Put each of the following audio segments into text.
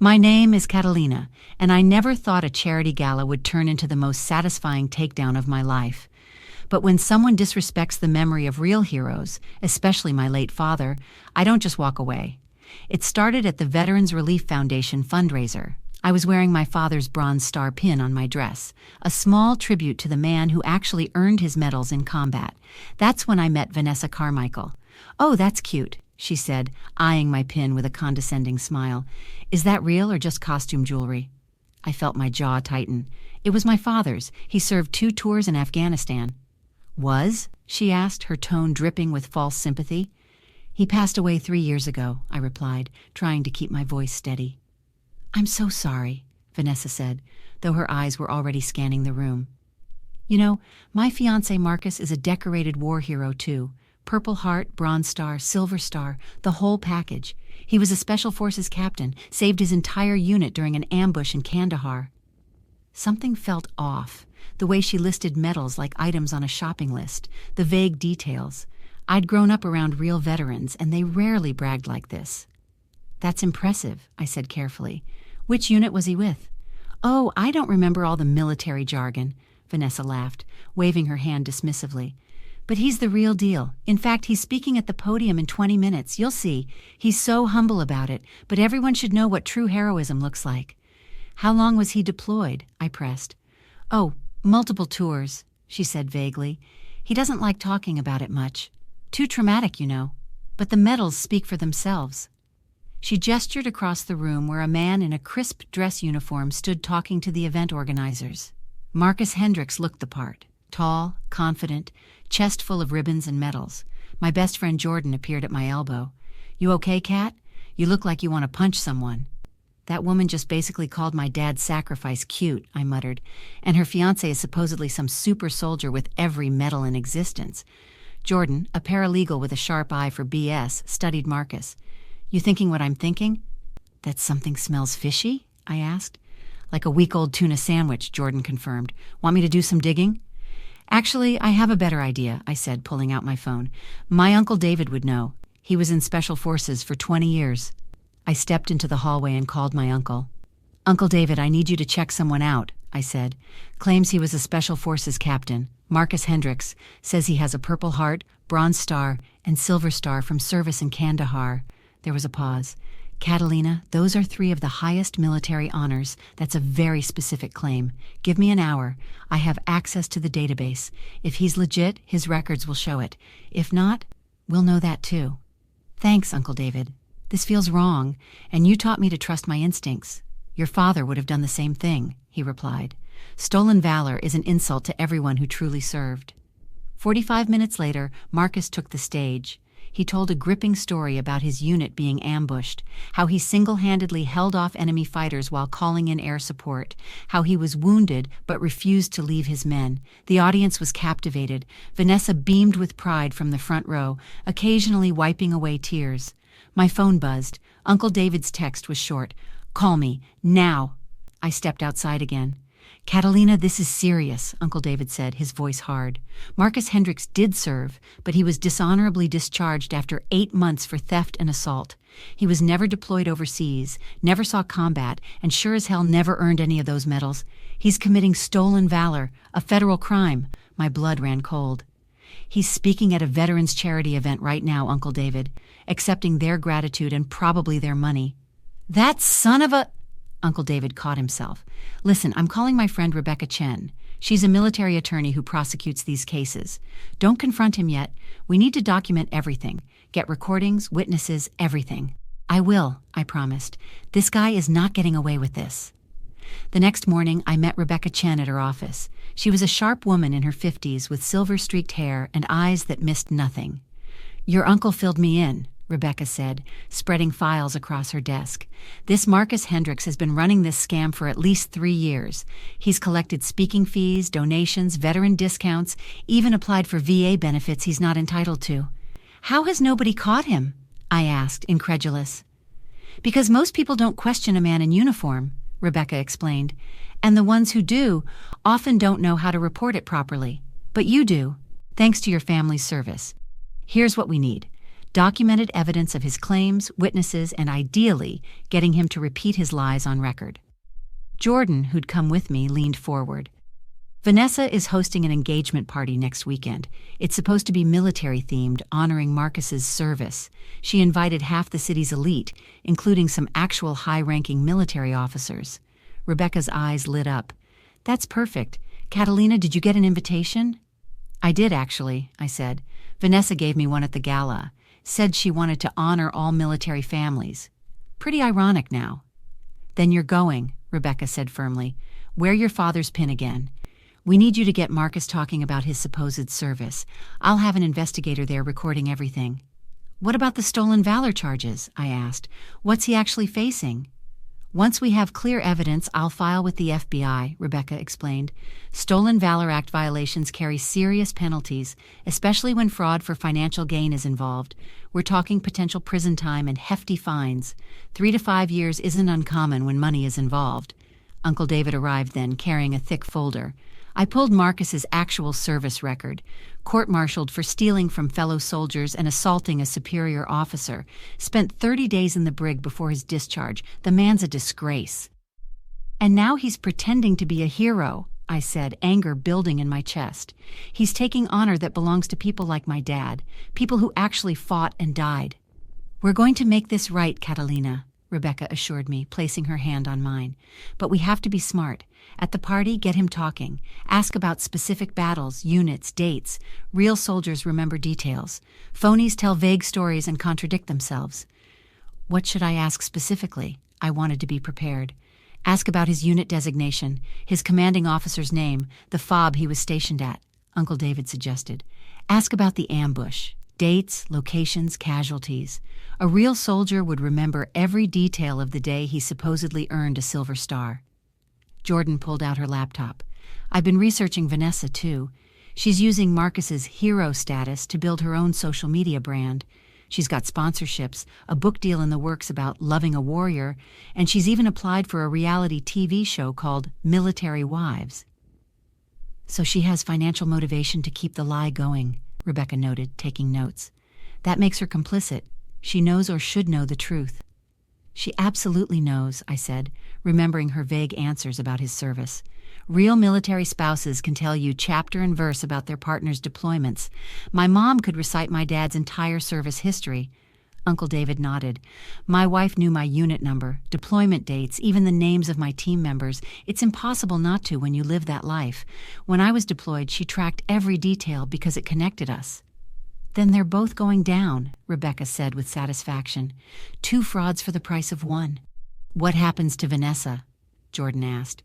My name is Catalina, and I never thought a charity gala would turn into the most satisfying takedown of my life. But when someone disrespects the memory of real heroes, especially my late father, I don't just walk away. It started at the Veterans Relief Foundation fundraiser. I was wearing my father's Bronze Star pin on my dress, a small tribute to the man who actually earned his medals in combat. That's when I met Vanessa Carmichael. "Oh, that's cute," she said, eyeing my pin with a condescending smile. "Is that real or just costume jewelry?" I felt my jaw tighten. It was my father's. He served 2 tours in Afghanistan. "Was?" she asked, her tone dripping with false sympathy. "He passed away 3 years ago," I replied, trying to keep my voice steady. "I'm so sorry," Vanessa said, though her eyes were already scanning the room. "You know, my fiancé Marcus is a decorated war hero too. Purple Heart, Bronze Star, Silver Star, the whole package. He was a Special Forces captain, saved his entire unit during an ambush in Kandahar." Something felt off, the way she listed medals like items on a shopping list, the vague details. I'd grown up around real veterans, and they rarely bragged like this. "That's impressive," I said carefully. "Which unit was he with?" "Oh, I don't remember all the military jargon," Vanessa laughed, waving her hand dismissively. "But he's the real deal. In fact, he's speaking at the podium in 20 minutes. You'll see. He's so humble about it, but everyone should know what true heroism looks like." "How long was he deployed?" I pressed. "Oh, multiple tours," she said vaguely. "He doesn't like talking about it much. Too traumatic, you know. But the medals speak for themselves." She gestured across the room where a man in a crisp dress uniform stood talking to the event organizers. Marcus Hendricks looked the part. Tall, confident, chest full of ribbons and medals. My best friend Jordan appeared at my elbow. "You okay, Kat? You look like you want to punch someone." "That woman just basically called my dad's sacrifice cute," I muttered, "and her fiancé is supposedly some super soldier with every medal in existence." Jordan, a paralegal with a sharp eye for BS, studied Marcus. "You thinking what I'm thinking?" "That something smells fishy?" I asked. "Like a week-old tuna sandwich," Jordan confirmed. "Want me to do some digging?" "Actually, I have a better idea," I said, pulling out my phone. "My Uncle David would know. He was in Special Forces for 20 years. I stepped into the hallway and called my uncle. "Uncle David, I need you to check someone out," I said. "Claims he was a Special Forces captain. Marcus Hendricks. Says he has a Purple Heart, Bronze Star, and Silver Star from service in Kandahar." There was a pause. "Catalina, those are 3 of the highest military honors. That's a very specific claim. Give me an hour. I have access to the database. If he's legit, his records will show it. If not, we'll know that too." "Thanks, Uncle David. This feels wrong, and you taught me to trust my instincts." "Your father would have done the same thing," he replied. "Stolen valor is an insult to everyone who truly served." 45 minutes later, Marcus took the stage. He told a gripping story about his unit being ambushed, how he single-handedly held off enemy fighters while calling in air support, how he was wounded but refused to leave his men. The audience was captivated. Vanessa beamed with pride from the front row, occasionally wiping away tears. My phone buzzed. Uncle David's text was short. "Call me, now." I stepped outside again. "Catalina, this is serious," Uncle David said, his voice hard. "Marcus Hendricks did serve, but he was dishonorably discharged after 8 months for theft and assault. He was never deployed overseas, never saw combat, and sure as hell never earned any of those medals. He's committing stolen valor, a federal crime." My blood ran cold. "He's speaking at a veterans charity event right now, Uncle David, accepting their gratitude and probably their money." "That son of a—" Uncle David caught himself. "Listen, I'm calling my friend Rebecca Chen. She's a military attorney who prosecutes these cases. Don't confront him yet. We need to document everything. Get recordings, witnesses, everything." "I will," I promised. "This guy is not getting away with this." The next morning, I met Rebecca Chen at her office. She was a sharp woman in her 50s with silver-streaked hair and eyes that missed nothing. "Your uncle filled me in," Rebecca said, spreading files across her desk. "This Marcus Hendricks has been running this scam for at least 3 years. He's collected speaking fees, donations, veteran discounts, even applied for VA benefits he's not entitled to." "How has nobody caught him?" I asked, incredulous. "Because most people don't question a man in uniform," Rebecca explained, "and the ones who do often don't know how to report it properly. But you do, thanks to your family's service. Here's what we need. Documented evidence of his claims, witnesses, and ideally, getting him to repeat his lies on record. Jordan, who'd come with me, leaned forward. Vanessa is hosting an engagement party next weekend. It's supposed to be military-themed, honoring Marcus's service. She invited half the city's elite, including some actual high-ranking military officers. Rebecca's eyes lit up. That's perfect. Catalina, did you get an invitation? I did, actually, I said. Vanessa gave me one at the gala. Said she wanted to honor all military families. Pretty ironic now. Then you're going, Rebecca said firmly. Wear your father's pin again. We need you to get Marcus talking about his supposed service. I'll have an investigator there recording everything. What about the stolen valor charges? I asked. What's he actually facing? Once we have clear evidence, I'll file with the FBI, Rebecca explained. Stolen Valor Act violations carry serious penalties, especially when fraud for financial gain is involved. We're talking potential prison time and hefty fines. 3 to 5 years isn't uncommon when money is involved. Uncle David arrived then, carrying a thick folder. I pulled Marcus's actual service record. Court-martialed for stealing from fellow soldiers and assaulting a superior officer. Spent 30 days in the brig before his discharge. The man's a disgrace. And now he's pretending to be a hero, I said, anger building in my chest. He's taking honor that belongs to people like my dad, people who actually fought and died. We're going to make this right, Catalina, Rebecca assured me, placing her hand on mine. But we have to be smart. At the party, get him talking. Ask about specific battles, units, dates. Real soldiers remember details. Phonies tell vague stories and contradict themselves. What should I ask specifically? I wanted to be prepared. Ask about his unit designation, his commanding officer's name, the FOB he was stationed at, Uncle David suggested. Ask about the ambush. Dates, locations, casualties. A real soldier would remember every detail of the day he supposedly earned a silver star. Jordan pulled out her laptop. I've been researching Vanessa, too. She's using Marcus's hero status to build her own social media brand. She's got sponsorships, a book deal in the works about loving a warrior, and she's even applied for a reality TV show called Military Wives. So she has financial motivation to keep the lie going, Rebecca noted, taking notes. That makes her complicit. She knows or should know the truth. She absolutely knows, I said, remembering her vague answers about his service. Real military spouses can tell you chapter and verse about their partner's deployments. My mom could recite my dad's entire service history. Uncle David nodded. My wife knew my unit number, deployment dates, even the names of my team members. It's impossible not to when you live that life. When I was deployed, she tracked every detail because it connected us. Then they're both going down, Rebecca said with satisfaction. 2 frauds for the price of 1. What happens to Vanessa? Jordan asked.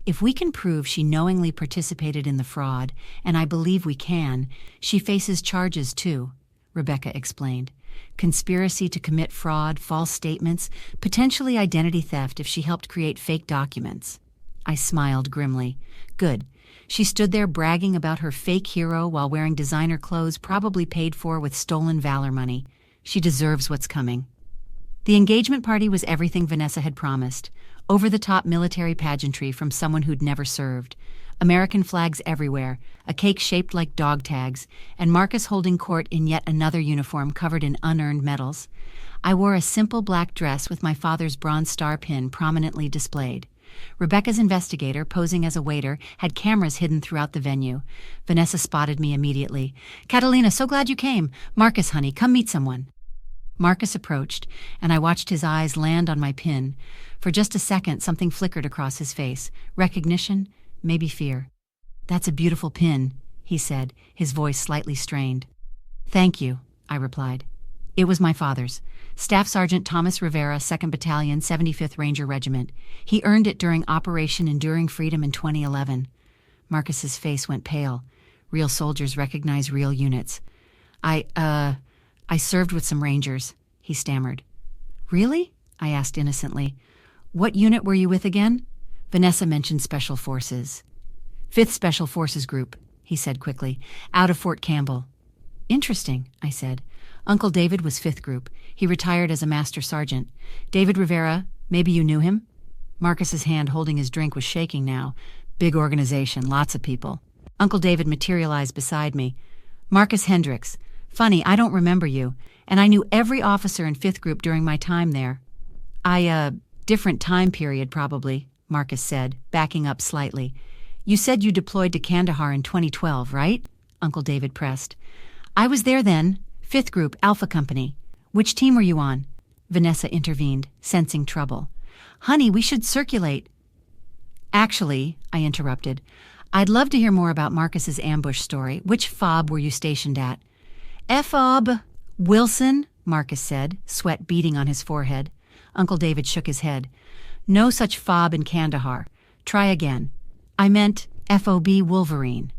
If we can prove she knowingly participated in the fraud, and I believe we can, she faces charges too, Rebecca explained. Conspiracy to commit fraud, false statements, potentially identity theft if she helped create fake documents. I smiled grimly. Good. She stood there bragging about her fake hero while wearing designer clothes probably paid for with stolen valor money. She deserves what's coming. The engagement party was everything Vanessa had promised. Over-the-top military pageantry from someone who'd never served. American flags everywhere, a cake shaped like dog tags, and Marcus holding court in yet another uniform covered in unearned medals. I wore a simple black dress with my father's Bronze Star pin prominently displayed. Rebecca's investigator, posing as a waiter, had cameras hidden throughout the venue. Vanessa spotted me immediately. Catalina, so glad you came. Marcus, honey, come meet someone. Marcus approached, and I watched his eyes land on my pin. For just a second, something flickered across his face. Recognition, maybe fear. That's a beautiful pin, he said, his voice slightly strained. Thank you, I replied. It was my father's. Staff Sergeant Thomas Rivera, 2nd Battalion, 75th Ranger Regiment. He earned it during Operation Enduring Freedom in 2011. Marcus's face went pale. Real soldiers recognize real units. I served with some Rangers, he stammered. Really? I asked innocently. What unit were you with again? Vanessa mentioned Special Forces. 5th Special Forces Group, he said quickly, out of Fort Campbell. Interesting, I said. Uncle David was 5th Group. He retired as a Master Sergeant. David Rivera, maybe you knew him? Marcus's hand holding his drink was shaking now. Big organization, lots of people. Uncle David materialized beside me. Marcus Hendricks, Funny, I don't remember you, and I knew every officer in 5th Group during my time there. Different time period probably, Marcus said, backing up slightly. You said you deployed to Kandahar in 2012, right? Uncle David pressed. I was there then, 5th Group, Alpha Company. Which team were you on? Vanessa intervened, sensing trouble. Honey, we should circulate. Actually, I interrupted, I'd love to hear more about Marcus's ambush story. Which FOB were you stationed at? FOB Wilson, Marcus said, sweat beading on his forehead. Uncle David shook his head. No such FOB in Kandahar. Try again. I meant FOB Wolverine.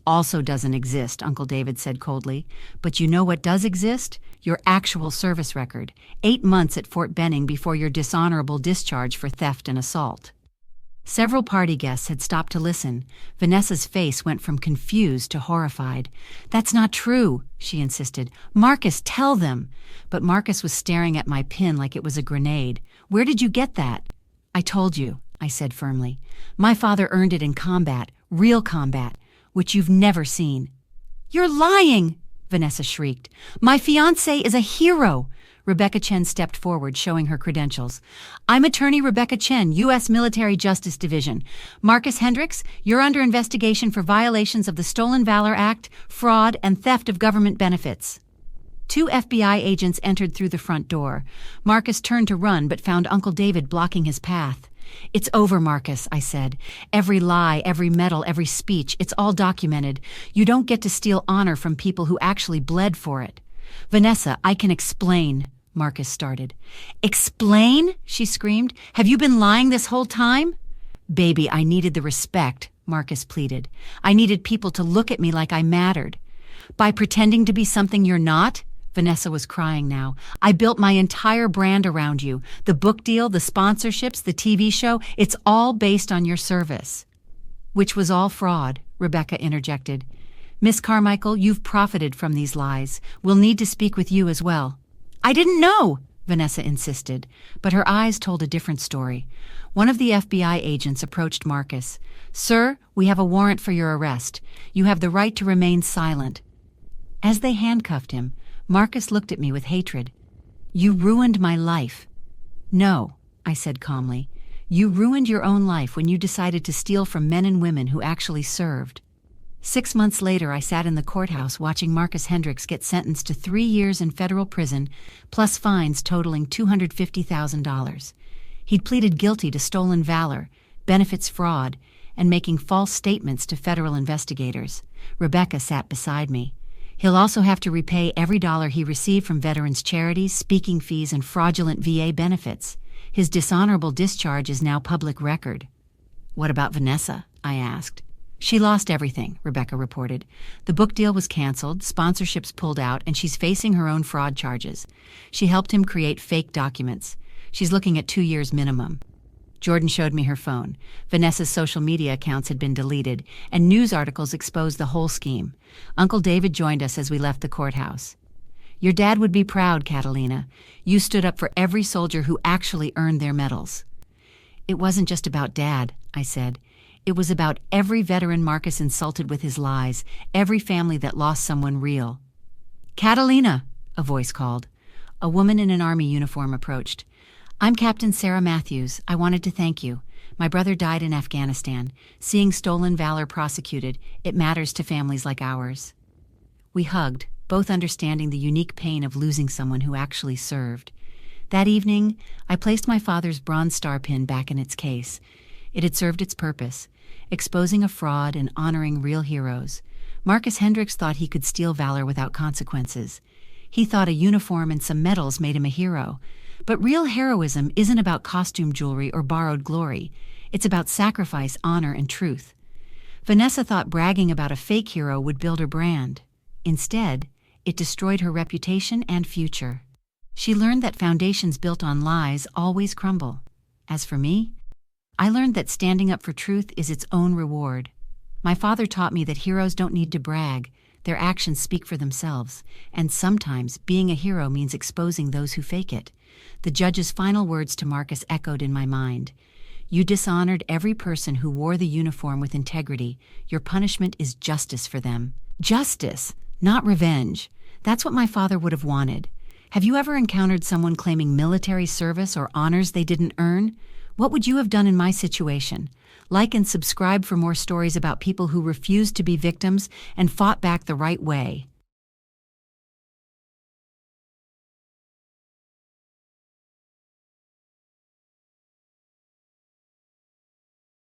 Also doesn't exist, Uncle David said coldly. But you know what does exist? Your actual service record. 8 months at Fort Benning before your dishonorable discharge for theft and assault. Several party guests had stopped to listen. Vanessa's face went from confused to horrified. That's not true, she insisted. Marcus, tell them. But Marcus was staring at my pin like it was a grenade. Where did you get that? I told you, I said firmly. My father earned it in combat, real combat, which you've never seen. You're lying, Vanessa shrieked. My fiancé is a hero. Rebecca Chen stepped forward, showing her credentials. I'm attorney Rebecca Chen, U.S. Military Justice Division. Marcus Hendricks, you're under investigation for violations of the Stolen Valor Act, fraud, and theft of government benefits. 2 FBI agents entered through the front door. Marcus turned to run but found Uncle David blocking his path. It's over, Marcus, I said. Every lie, every medal, every speech, it's all documented. You don't get to steal honor from people who actually bled for it. Vanessa, I can explain, Marcus started. Explain? She screamed. Have you been lying this whole time? Baby, I needed the respect, Marcus pleaded. I needed people to look at me like I mattered. By pretending to be something you're not? Vanessa was crying now. I built my entire brand around you. The book deal, the sponsorships, the TV show, it's all based on your service. Which was all fraud, Rebecca interjected. Miss Carmichael, you've profited from these lies. We'll need to speak with you as well. I didn't know, Vanessa insisted, but her eyes told a different story. One of the FBI agents approached Marcus. Sir, we have a warrant for your arrest. You have the right to remain silent. As they handcuffed him, Marcus looked at me with hatred. You ruined my life. No, I said calmly. You ruined your own life when you decided to steal from men and women who actually served. 6 months later, I sat in the courthouse watching Marcus Hendricks get sentenced to 3 years in federal prison, plus fines totaling $250,000. He'd pleaded guilty to stolen valor, benefits fraud, and making false statements to federal investigators. Rebecca sat beside me. He'll also have to repay every dollar he received from veterans' charities, speaking fees, and fraudulent VA benefits. His dishonorable discharge is now public record. What about Vanessa? I asked. She lost everything, Rebecca reported. The book deal was canceled, sponsorships pulled out, and she's facing her own fraud charges. She helped him create fake documents. She's looking at 2 years minimum. Jordan showed me her phone. Vanessa's social media accounts had been deleted, and news articles exposed the whole scheme. Uncle David joined us as we left the courthouse. Your dad would be proud, Catalina. You stood up for every soldier who actually earned their medals. It wasn't just about Dad, I said. It was about every veteran Marcus insulted with his lies, every family that lost someone real. Catalina, a voice called. A woman in an army uniform approached. I'm Captain Sarah Matthews. I wanted to thank you. My brother died in Afghanistan. Seeing stolen valor prosecuted, it matters to families like ours. We hugged, both understanding the unique pain of losing someone who actually served. That evening, I placed my father's Bronze Star pin back in its case. It had served its purpose, exposing a fraud and honoring real heroes. Marcus Hendricks thought he could steal valor without consequences. He thought a uniform and some medals made him a hero. But real heroism isn't about costume jewelry or borrowed glory. It's about sacrifice, honor, and truth. Vanessa thought bragging about a fake hero would build her brand. Instead, it destroyed her reputation and future. She learned that foundations built on lies always crumble. As for me, I learned that standing up for truth is its own reward. My father taught me that heroes don't need to brag. Their actions speak for themselves, and sometimes being a hero means exposing those who fake it. The judge's final words to Marcus echoed in my mind. You dishonored every person who wore the uniform with integrity. Your punishment is justice for them. Justice, not revenge. That's what my father would have wanted. Have you ever encountered someone claiming military service or honors they didn't earn? What would you have done in my situation? Like and subscribe for more stories about people who refused to be victims and fought back the right way.